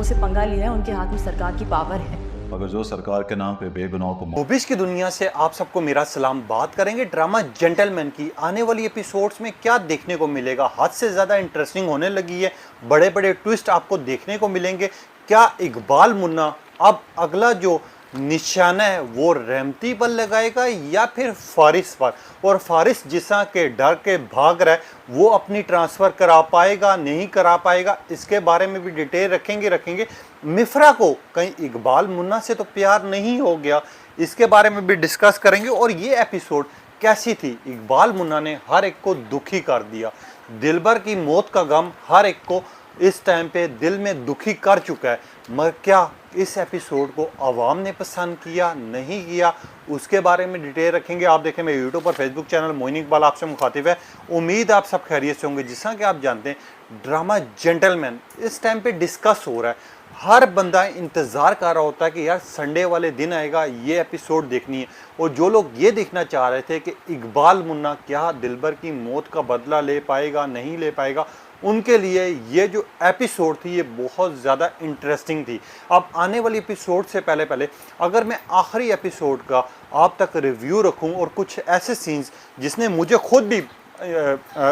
से पंगा लिया है, उनके हाथ में सरकार की पावर है। मगर जो सरकार के नाम पे बेगुनाहों को मूवीज की दुनिया से आप सबको मेरा सलाम। बात करेंगे ड्रामा जेंटलमैन की। आने वाली एपिसोड्स में क्या देखने को मिलेगा? हद से ज़्यादा इंटरेस्टिंग होने लगी है। बड़े बड़े ट्विस्ट आपको देखने को मिलेंगे। क्या इकबाल मुन्ना अब अगला जो निशाना है वो रहमती पर लगाएगा या फिर फारिस पर? और फारिस जिसा के डर के भाग रहा है वो अपनी ट्रांसफ़र करा पाएगा नहीं करा पाएगा, इसके बारे में भी डिटेल रखेंगे। मिफ्रा को कहीं इकबाल मुन्ना से तो प्यार नहीं हो गया, इसके बारे में भी डिस्कस करेंगे। और ये एपिसोड कैसी थी? इकबाल मुन्ना ने हर एक को दुखी कर दिया। दिलबर की मौत का गम हर एक को इस टाइम पे दिल में दुखी कर चुका है। मगर क्या इस एपिसोड को आवाम ने पसंद किया नहीं किया, उसके बारे में डिटेल रखेंगे। आप देखें मेरे यूट्यूब पर फेसबुक चैनल मोइन इकबाल आपसे मुखातिब है। उम्मीद आप सब खैरियत से होंगे। जिस कि आप जानते हैं ड्रामा जेंटलमैन इस टाइम पे डिस्कस हो रहा है। हर बंदा इंतज़ार कर रहा होता है कि यार संडे वाले दिन आएगा, ये एपिसोड देखनी है। और जो लोग ये देखना चाह रहे थे कि इकबाल मुन्ना क्या दिलबर की मौत का बदला ले पाएगा नहीं ले पाएगा, उनके लिए ये जो एपिसोड थी ये बहुत ज़्यादा इंटरेस्टिंग थी। अब आने वाली एपिसोड से पहले अगर मैं आखिरी एपिसोड का आप तक रिव्यू रखूं और कुछ ऐसे सीन्स जिसने मुझे खुद भी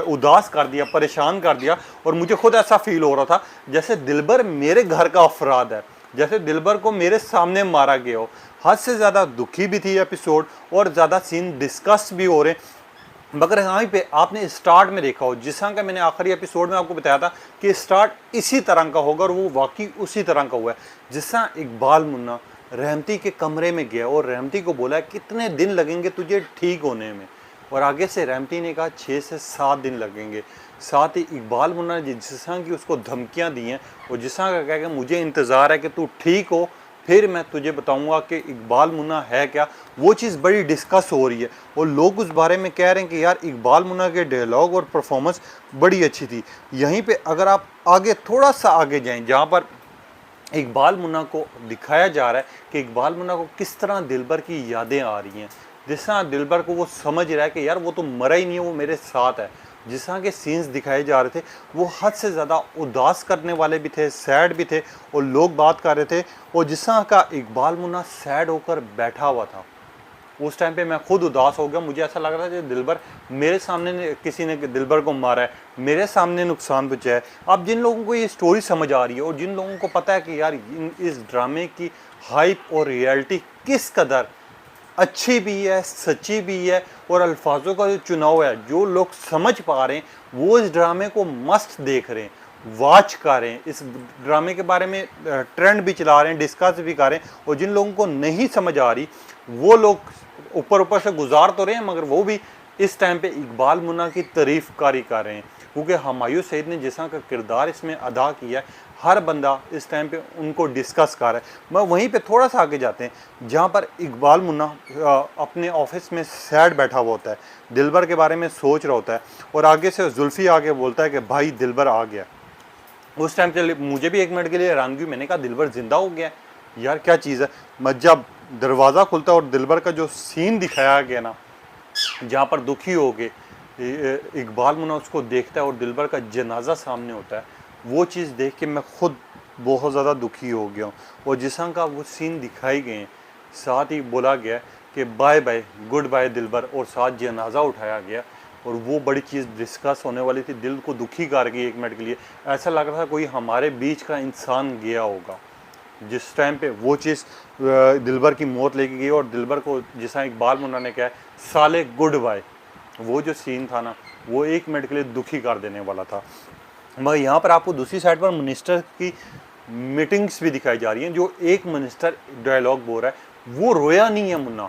उदास कर दिया, परेशान कर दिया, और मुझे खुद ऐसा फील हो रहा था जैसे दिलबर मेरे घर का अफराद है, जैसे दिलबर को मेरे सामने मारा गया हो। हद से ज़्यादा दुखी भी थी एपिसोड और ज़्यादा सीन डिस्कस भी हो रहे। मगर यहाँ पे आपने स्टार्ट में देखा हो, जिस तरह का मैंने आखिरी एपिसोड में आपको बताया था कि स्टार्ट इसी तरह का होगा और वो वाकई उसी तरह का हुआ है। जिस तरह इकबाल मुन्ना रहमती के कमरे में गया और रहमती को बोला कितने दिन लगेंगे तुझे ठीक होने में, और आगे से रहमती ने कहा 6 से 7 दिन लगेंगे। साथ ही इकबाल मुन्ना ने जिस तरह की उसको धमकियाँ दी हैं और जिस तरह का कहा कि मुझे इंतज़ार है कि तू ठीक हो फिर मैं तुझे बताऊंगा कि इकबाल मुन्ना है क्या, वो चीज़ बड़ी डिस्कस हो रही है। और लोग उस बारे में कह रहे हैं कि यार इकबाल मुन्ना के डायलॉग और परफॉर्मेंस बड़ी अच्छी थी। यहीं पे अगर आप आगे थोड़ा सा आगे जाएं, जहाँ पर इकबाल मुन्ना को दिखाया जा रहा है कि इकबाल मुन्ना को किस तरह दिलबर की यादें आ रही हैं, जिस तरह दिलबर को वो समझ रहा है कि यार वो तो मरा ही नहीं है, वो मेरे साथ है। जिस तरह के सीन्स दिखाए जा रहे थे वो हद से ज़्यादा उदास करने वाले भी थे, सैड भी थे, और लोग बात कर रहे थे। और जिस तरह का इकबाल मुन्ना सैड होकर बैठा हुआ था उस टाइम पे मैं खुद उदास हो गया। मुझे ऐसा लग रहा था कि दिलबर मेरे सामने किसी ने दिलबर को मारा है, मेरे सामने नुकसान पहुँचाया है। अब जिन लोगों को ये स्टोरी समझ आ रही है और जिन लोगों को पता है कि यार इस ड्रामे की हाइप और रियलिटी किस कदर अच्छी भी है, सच्ची भी है, और अल्फाजों का जो चुनाव है जो लोग समझ पा रहे हैं वो इस ड्रामे को मस्त देख रहे हैं, वॉच कर रहे हैं, इस ड्रामे के बारे में ट्रेंड भी चला रहे हैं, डिस्कस भी कर रहे हैं। और जिन लोगों को नहीं समझ आ रही वो लोग ऊपर से गुजार तो रहे हैं, मगर वो भी इस टाइम पे इकबाल मुन्ना की तारीफ कारी कर रहे हैं, क्योंकि हुमायूं सईद ने जैसा का किरदार इसमें अदा किया है हर बंदा इस टाइम पे उनको डिस्कस कर रहा है। मैं वहीं पे थोड़ा सा आगे जाते हैं जहाँ पर इकबाल मुन्ना अपने ऑफिस में सैड बैठा हुआ होता है, दिलबर के बारे में सोच रहा होता है, और आगे से जुल्फी आगे बोलता है कि भाई दिलबर आ गया। उस टाइम पे मुझे भी 1 मिनट के लिए हैरानगी, मैंने कहा दिलबर जिंदा हो गया यार, क्या चीज़ है। मैं जब दरवाज़ा खुलता है और दिलबर का जो सीन दिखाया गया ना, जहाँ पर दुखी हो गए इकबाल मुन्ना उसको देखता है और दिलबर का जनाजा सामने होता है, वो चीज़ देख के मैं खुद बहुत ज़्यादा दुखी हो गया हूँ। और जिस तरह का वो सीन दिखाए गए हैं, साथ ही बोला गया कि बाय बाय गुड बाय दिलबर, और साथ जनाजा उठाया गया, और वो बड़ी चीज़ डिस्कस होने वाली थी, दिल को दुखी कर गई 1 मिनट के लिए। ऐसा लग रहा था कोई हमारे बीच का इंसान गया होगा। जिस टाइम पे वो चीज़ दिलबर की मौत लेके गई और दिलबर को जिस तरह इकबाल मुन्ना ने कहा साले गुड बाय, वो जो सीन था ना वो 1 मिनट के लिए दुखी कर देने वाला था। मगर यहाँ पर आपको दूसरी साइड पर मिनिस्टर की मीटिंग्स भी दिखाई जा रही हैं। जो एक मिनिस्टर डायलॉग बोल रहा है वो रोया नहीं है मुन्ना,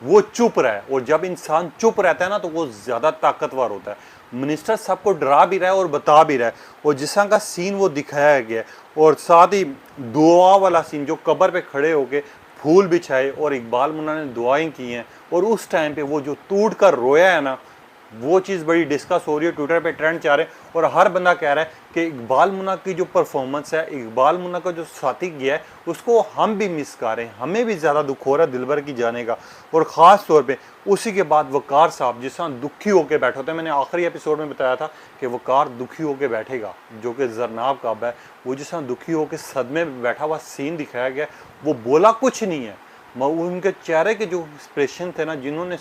वो चुप रहा है, और जब इंसान चुप रहता है ना तो वो ज़्यादा ताकतवर होता है। मिनिस्टर सबको डरा भी रहा है और बता भी रहा है, और जिस तरह का सीन वो दिखाया गया है, और साथ ही दुआ वाला सीन जो कब्र पे खड़े होके फूल बिछाए और इकबाल मुन्ना ने दुआएं की हैं, और उस टाइम पे वो जो टूट कर रोया है ना, वो चीज़ बड़ी डिस्कस हो रही है, ट्विटर पे ट्रेंड जा रहे हैं और हर बंदा कह रहा है कि इकबाल मुन्ना की जो परफॉर्मेंस है, इकबाल मुन्ना का जो साथी किया है, उसको हम भी मिस कर रहे हैं, हमें भी ज़्यादा दुख हो रहा है दिलबर की जाने का। और ख़ास तौर पे उसी के बाद वकार साहब जिस तरह दुखी होकर बैठे होते हैं, मैंने आखिरी एपिसोड में बताया था कि वकार दुखी होकर बैठेगा, जो कि जरनाब काबा है, वो जिस तरह दुखी होकर सदमे में बैठा हुआ सीन दिखाया गया, वो बोला कुछ नहीं है, उनके चेहरे के जो एक्सप्रेशन थे ना, जिन्होंने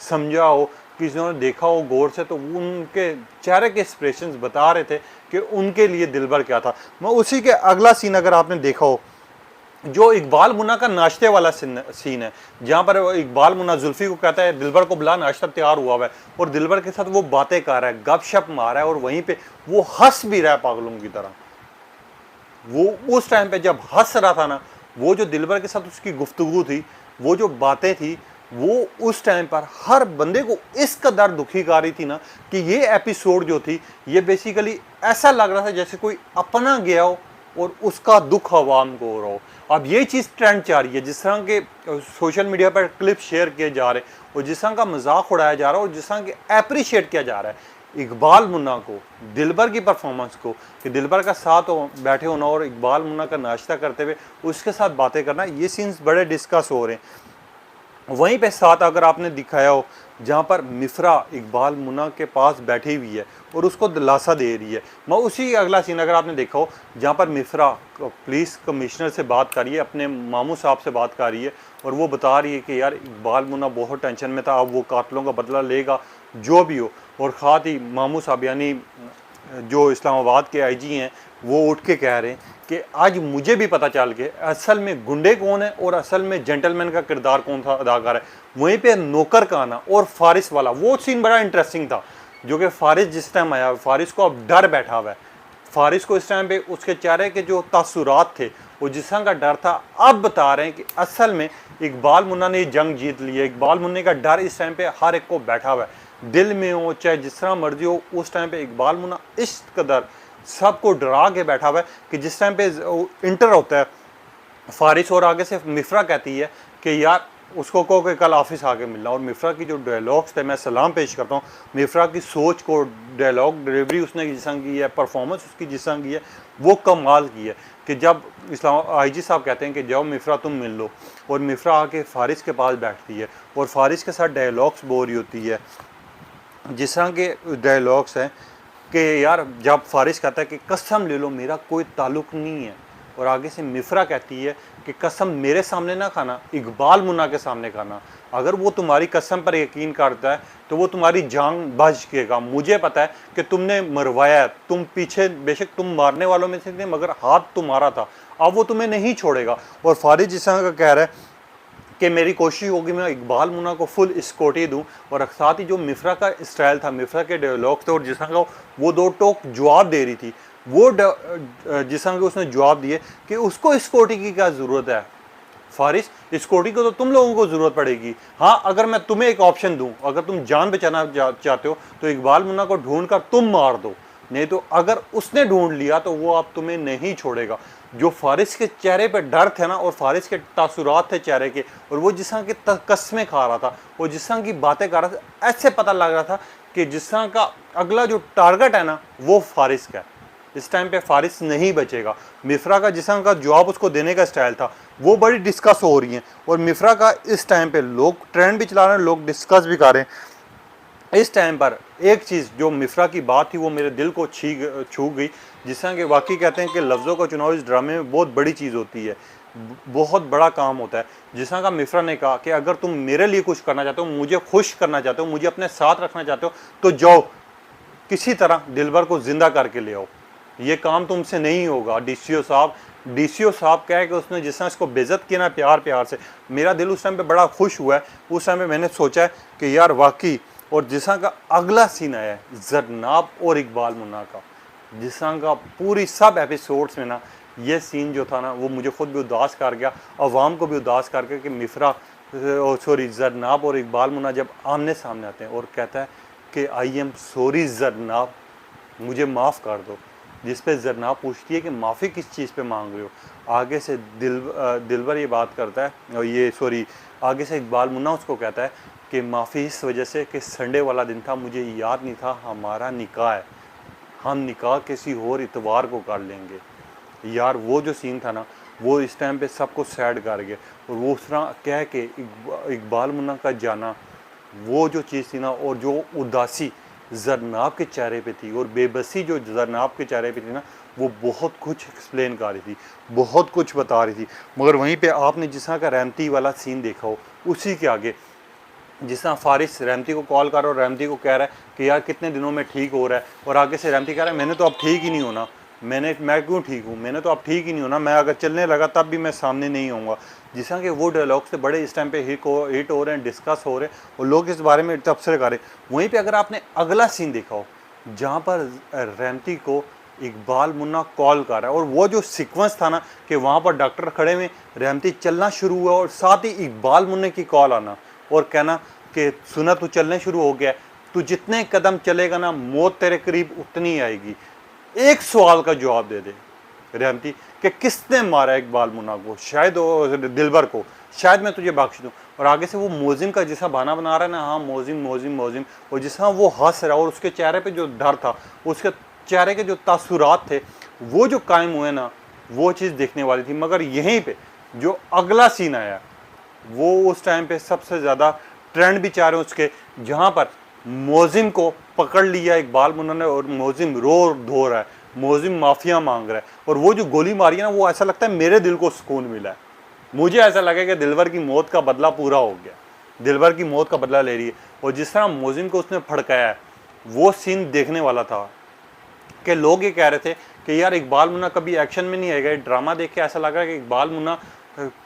समझा हो, किसी ने देखा हो गौर से, तो उनके चेहरे के एक्सप्रेशंस बता रहे थे कि उनके लिए दिलबर क्या था। मैं उसी के अगला सीन अगर आपने देखा हो, जो इकबाल मुन्ना का नाश्ते वाला सीन है, जहाँ पर इकबाल मुन्ना जुल्फी को कहता है दिलबर को बुला, नाश्ता तैयार हुआ है, और दिलबर के साथ वो बातें कर रहा है, गपशप मार रहा है, और वहीं पे वो हंस भी रहा है पागलों की तरह। वो उस टाइम पे जब हंस रहा था ना, वो जो दिलबर के साथ उसकी गुफ्तगू थी, वो जो बातें थी, वो उस टाइम पर हर बंदे को इस कदर दुखी कर रही थी ना, कि ये एपिसोड जो थी, ये बेसिकली ऐसा लग रहा था जैसे कोई अपना गया हो और उसका दुख आवाम को हो रहा हो। अब ये चीज़ ट्रेंड जा रही है, जिस तरह के सोशल मीडिया पर क्लिप शेयर किए जा रहे हैं और जिस तरह का मजाक उड़ाया जा रहा है और जिस तरह के अप्रिशिएट किया जा रहा है इकबाल मुन्ना को, दिलबर की परफॉर्मेंस को, कि दिलबर का साथ बैठे होना और इकबाल मुन्ना का नाश्ता करते हुए उसके साथ बातें करना, ये सीन्स बड़े डिस्कस हो रहे हैं। वहीं पे साथ अगर आपने दिखाया हो जहाँ पर मिफ्रा इकबाल मुन्ना के पास बैठी हुई है और उसको दिलासा दे रही है, मैं उसी अगला सीन अगर आपने देखा हो जहाँ पर मिफ्रा पुलिस कमिश्नर से बात कर रही है, अपने मामू साहब से बात कर रही है, और वो बता रही है कि यार इकबाल मुन्ना बहुत टेंशन में था, अब वो कातलों का बदला लेगा जो भी हो। और खात ही मामू साहब यानी जो इस्लामाबाद के आईजी हैं, वो उठ के कह रहे हैं कि आज मुझे भी पता चल गया असल में गुंडे कौन है और असल में जेंटलमैन का किरदार कौन था अदाकार है। वहीं पे नौकर का आना और फारिस वाला वो सीन बड़ा इंटरेस्टिंग था, जो कि फारिस जिस टाइम आया, फारिस को अब डर बैठा हुआ है, फारिस को इस टाइम पे उसके चेहरे के जो तासुरात थे, वो जिस तरह का डर था, अब बता रहे हैं कि असल में इकबाल मुन्ना ने जंग जीत ली है। इकबाल मुन्ना का डर इस टाइम पे हर एक को बैठा हुआ है, दिल में हो चाहे जिस तरह मर्जी हो। उस टाइम पे इकबाल मुन्ना इस कदर सबको डरा के बैठा हुआ है कि जिस टाइम पे इंटर होता है फारिस और आगे से मिफ्रा कहती है कि यार उसको कहो कि कल ऑफिस आके मिलना, और मिफ्रा की जो डायलॉग्स थे, मैं सलाम पेश करता हूँ मिफ्रा की सोच को, डायलॉग डिलीवरी उसने जिस तरह की है, परफॉर्मेंस उसकी जिस तरह की है, वो कमाल की है। कि जब इस्लाम आईजी साहब कहते हैं कि जाओ मिफ्रा तुम मिल लो, और मिफ्रा आके फारिस के पास बैठती है और फारिस के साथ डायलॉग्स बोल रही होती है, जिस तरह के डायलॉग्स हैं कि यार जब फारिस कहता है कि कसम ले लो मेरा कोई ताल्लुक़ नहीं है, और आगे से मिफ्रा कहती है कि कसम मेरे सामने ना खाना, इकबाल मुन्ना के सामने खाना, अगर वो तुम्हारी कसम पर यकीन करता है तो वो तुम्हारी जान बच गएगा, मुझे पता है कि तुमने मरवाया है, तुम पीछे बेशक तुम मारने वालों में से थे मगर हाथ तुम्हारा था, अब वो तुम्हें नहीं छोड़ेगा। और फारिस जिस तरह का कह रहा है कि मेरी कोशिश होगी मैं इकबाल मुन्ना को फुल स्कोटी दूं, और साथ ही जो मिफ्रा का स्टाइल था, मिफ्रा के डायलॉग थे, और जिस तरह का वो दो टोक जवाब दे रही थी, वो जिस तरह के उसने जवाब दिए कि उसको स्कोटी की क्या ज़रूरत है फारिस, स्कोटी को तो तुम लोगों को ज़रूरत पड़ेगी। हाँ, अगर मैं तुम्हें एक ऑप्शन दूं, अगर तुम जान बचाना चाहते हो तो इकबाल मुन्ना को ढूंढ कर तुम मार दो, नहीं तो अगर उसने ढूंढ लिया तो वो अब तुम्हें नहीं छोड़ेगा। जो फारिस के चेहरे पे डर थे ना, और फारिस के तासुरात थे चेहरे के, और वो जिस तरह की कस्में खा रहा था, वो जिस तरह की बातें कर रहा था, ऐसे पता लग रहा था कि जिस तरह का अगला जो टारगेट है ना वो फारिस का है। इस टाइम पे फारिस नहीं बचेगा। मिफ्रा का जिस तरह का जवाब उसको देने का स्टाइल था, वो बड़ी डिस्कस हो रही हैं, और मिफ्रा का इस टाइम पे लोग ट्रेंड भी चला रहे हैं, लोग डिस्कस भी कर रहे हैं। इस टाइम पर एक चीज़ जो मिफ्रा की बात थी वो मेरे दिल को छू गई, जिस तरह के वाकई कहते हैं कि लफ्ज़ों का चुनाव इस ड्रामे में बहुत बड़ी चीज़ होती है, बहुत बड़ा काम होता है। जिस तरह का मिफ्रा ने कहा कि अगर तुम मेरे लिए कुछ करना चाहते हो, मुझे खुश करना चाहते हो, मुझे अपने साथ रखना चाहते हो, तो जाओ किसी तरह दिलबर को ज़िंदा करके ले आओ, ये काम तुमसे नहीं होगा। डीसीओ साहब कह के उसने जिस तरह इसको बेइज्जत किया ना प्यार से, मेरा दिल उस टाइम पे बड़ा खुश हुआ है। उस टाइम पे मैंने सोचा है कि यार वाकई, और जिस तरह का अगला सीन आया है जरनाब और इकबाल मुन्ना का, जिस तरह का पूरी सब एपिसोड्स में ना ये सीन जो था ना, वो मुझे खुद भी उदास कर गया, अवाम को भी उदास कर गया कि मिफ्रा जरनाब और इकबाल मुन्ना जब आमने सामने आते हैं और कहता है कि आई एम सॉरी जरनाब, मुझे माफ़ कर दो, जिस पे जरनाब पूछती है कि माफ़ी किस चीज़ पे मांग रहे हो। आगे से दिलबर ये बात करता है, और ये आगे से इकबाल मुन्ना उसको कहता है कि माफ़ी इस वजह से कि संडे वाला दिन था, मुझे याद नहीं था हमारा निकाह है, हम निकाह किसी और इतवार को कर लेंगे। यार वो जो सीन था ना, वो इस टाइम पे सबको सैड कर गया। और वो उस तरह कह के इकबाल मुन्ना का जाना, वो जो चीज़ थी ना, और जो उदासी जरनाब के चेहरे पे थी और बेबसी जो जरनाब के चेहरे पे थी ना, वो बहुत कुछ एक्सप्लेन कर रही थी, बहुत कुछ बता रही थी। मगर वहीं पे आपने जिस तरह का रहमती वाला सीन देखा हो, उसी के आगे जिस तरह फारिस रहमती को कॉल कर रहा और रहमती को कह रहा है कि यार कितने दिनों में ठीक हो रहा है, और आगे से रहमती कह रहा है मैंने तो अब ठीक ही नहीं होना, मैं क्यों ठीक हूँ, मैंने तो अब ठीक ही नहीं होना, मैं अगर चलने लगा तब भी मैं सामने नहीं आऊँगा। जिस तरह के वो डायलॉग से बड़े इस टाइम पे हिट हो रहे हैं, डिस्कस हो रहे हैं और लोग इस बारे में तबसरे कर रहे हैं। वहीं पे अगर आपने अगला सीन देखा हो जहाँ पर रहमती को इकबाल मुन्ना कॉल कर रहा है, और वो जो सीक्वेंस था ना कि वहाँ पर डॉक्टर खड़े हुए, रहमती चलना शुरू हुआ और साथ ही इकबाल मुन्ने की कॉल आना और कहना कि सुना तू चलने शुरू हो गया, तू जितने कदम चलेगा ना मौत तेरे करीब उतनी आएगी। एक सवाल का जवाब दे दे रहमती कि किसने मारा इकबाल मुन्ना को, शायद दिलबर को, शायद मैं तुझे बख्श दूँ। और आगे से वो मोजिम का जैसा बहाना बना रहा है ना, हाँ मोजिम मोजिम मोजिम, और जिस तरह वो हंस रहा और उसके चेहरे पे जो डर था, उसके चेहरे के जो तासुरात थे वो जो कायम हुए ना, वो चीज़ देखने वाली थी। मगर यहीं पे जो अगला सीन आया वो उस टाइम पे सबसे ज़्यादा ट्रेंड भी चाह रहे हैं उसके, जहाँ पर मोजिम को पकड़ लिया इकबाल मुन्ना ने और मोजिम रो धो रहा है, मोजिम माफिया मांग रहा है, और वो जो गोली मारी है ना, वो ऐसा लगता है मेरे दिल को सुकून मिला है। मुझे ऐसा लगा कि दिलवर की मौत का बदला पूरा हो गया, दिलवर की मौत का बदला ले रही है। और जिस तरह मोजिम को उसने फड़काया है, वो सीन देखने वाला था कि लोग ये कह रहे थे कि यार इकबाल मुन्ना कभी एक्शन में नहीं आएगा। ड्रामा देख के ऐसा लग रहा है कि इकबाल मुन्ना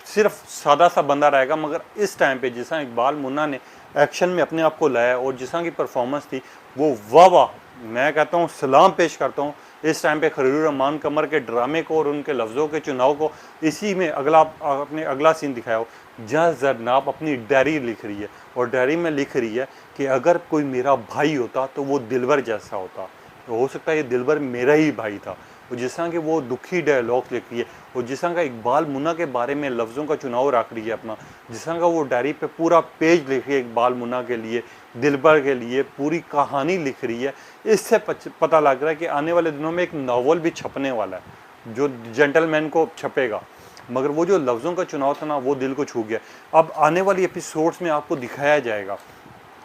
सिर्फ सादा सा बंदा रहेगा, मगर इस टाइम पे जिस तरह इकबाल मुन्ना ने एक्शन में अपने आप को लाया और जिस तरह की परफॉर्मेंस थी, वो वाह वाह, मैं कहता हूँ सलाम पेश करता हूँ इस टाइम पे खलीलुर रहमान कमर के ड्रामे को और उनके लफ्ज़ों के चुनाव को। इसी में अपने अगला सीन दिखाया हो जहाँ जरनाब अपनी डायरी लिख रही है और डायरी में लिख रही है कि अगर कोई मेरा भाई होता तो वो दिलवर जैसा होता, तो हो सकता है ये दिलवर मेरा ही भाई था। और जिस तरह के वो दुखी डायलॉग लिख रही है और जिस तरह का इकबाल मुन्ना के बारे में लफ्ज़ों का चुनाव रख रही है अपना, जिस तरह का वो डायरी पे पूरा पेज लिख रही है इकबाल मुन्ना के लिए, दिलबर के लिए पूरी कहानी लिख रही है, इससे पता लग रहा है कि आने वाले दिनों में एक नावल भी छपने वाला है जो जेंटलमैन को छपेगा। मगर वो जो लफ्ज़ों का चुनाव था ना, वो दिल को छू गया। अब आने वाली एपिसोड्स में आपको दिखाया जाएगा,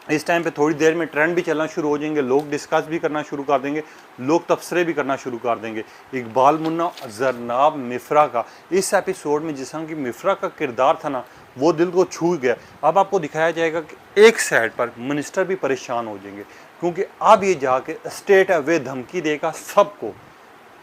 इस टाइम पे थोड़ी देर में ट्रेंड भी चलना शुरू हो जाएंगे, लोग डिस्कस भी करना शुरू कर देंगे, लोग तबसरे भी करना शुरू कर देंगे इकबाल मुन्ना जरनाब मिफ्रा का। इस एपिसोड में जिस तरह की मिफ्रा का किरदार था ना, वो दिल को छू गया। अब आपको दिखाया जाएगा कि एक साइड पर मिनिस्टर भी परेशान हो जाएंगे, क्योंकि अब ये जाके स्टेट है वे धमकी देगा सबको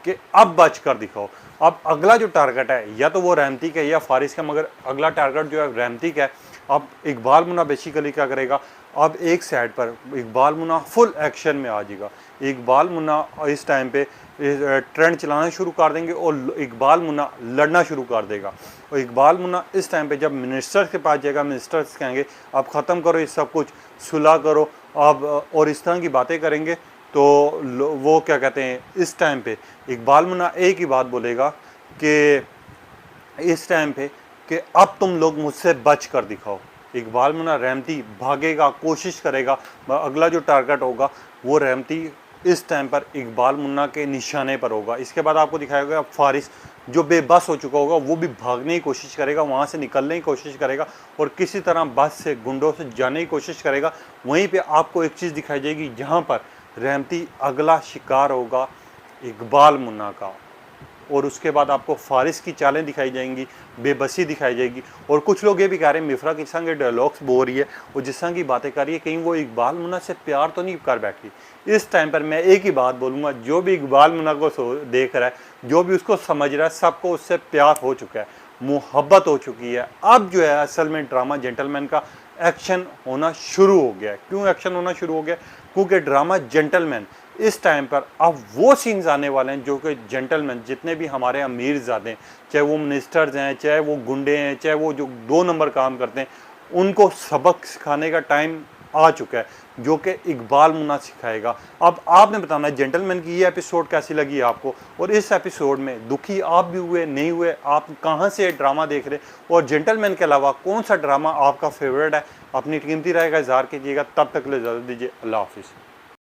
कि अब बच कर दिखाओ। अब अगला जो टारगेट है या तो वो रहमती का या फारिस का, मगर अगला टारगेट जो है रहमती का है। अब इकबाल मुन्ना बेसिकली क्या करेगा, अब एक साइड पर इकबाल मुन्ना फुल एक्शन में आ जाएगा। इकबाल मुन्ना इस टाइम पे ट्रेंड चलाना शुरू कर देंगे और इकबाल मुन्ना लड़ना शुरू कर देगा। और इकबाल मुन्ना इस टाइम पे जब मिनिस्टर के पास जाएगा, मिनिस्टर्स कहेंगे अब ख़त्म करो ये सब कुछ, सुलह करो अब, और इस तरह की बातें करेंगे, तो वो क्या कहते हैं, इस टाइम पे इकबाल मुन्ना एक ही बात बोलेगा कि इस टाइम पे कि अब तुम लोग मुझसे बच कर दिखाओ। इकबाल मुन्ना रहमती भागेगा, कोशिश करेगा, अगला जो टारगेट होगा वो रहमती इस टाइम पर इकबाल मुन्ना के निशाने पर होगा। इसके बाद आपको दिखाएगा फारिस जो बेबस हो चुका होगा, वो भी भागने की कोशिश करेगा, वहाँ से निकलने की कोशिश करेगा और किसी तरह बस से गुंडों से जाने की कोशिश करेगा। वहीं पे आपको एक चीज़ दिखाई जाएगी जहाँ पर रहमती अगला शिकार होगा इकबाल मुन्ना का, और उसके बाद आपको फारिस की चालें दिखाई जाएंगी, बेबसी दिखाई जाएगी। और कुछ लोग ये भी कह रहे हैं मिफ्रा किस तरह के डायलॉग्स बोल रही है और जिस तरह की बातें कर रही है, कहीं वो इकबाल मुन्ना से प्यार तो नहीं कर बैठी। इस टाइम पर मैं एक ही बात बोलूँगा, जो भी इकबाल मुन्ना को देख रहा है, जो भी उसको समझ रहा है, सबको उससे प्यार हो चुका है, मोहब्बत हो चुकी है। अब जो है असल में ड्रामा जेंटलमैन का एक्शन होना शुरू हो गया। क्यों एक्शन होना शुरू हो गया? क्योंकि ड्रामा जेंटलमैन इस टाइम पर अब वो सीन्स आने वाले हैं जो कि जेंटलमैन जितने भी हमारे अमीरज़ादे हैं, चाहे वो मिनिस्टर्स हैं, चाहे वो गुंडे हैं, चाहे वो जो 2 नंबर काम करते हैं, उनको सबक सिखाने का टाइम आ चुका है जो कि इकबाल मुन्ना सिखाएगा। अब आपने बताना है जेंटलमैन की ये एपिसोड कैसी लगी आपको, और इस एपिसोड में दुखी आप भी हुए नहीं हुए, आप कहाँ से ड्रामा देख रहे, और जेंटलमैन के अलावा कौन सा ड्रामा आपका फेवरेट है, अपनी कीमती राय का इजहार कीजिएगा। तब तक के लिए इजाज़त दीजिए, अल्लाह हाफिज़।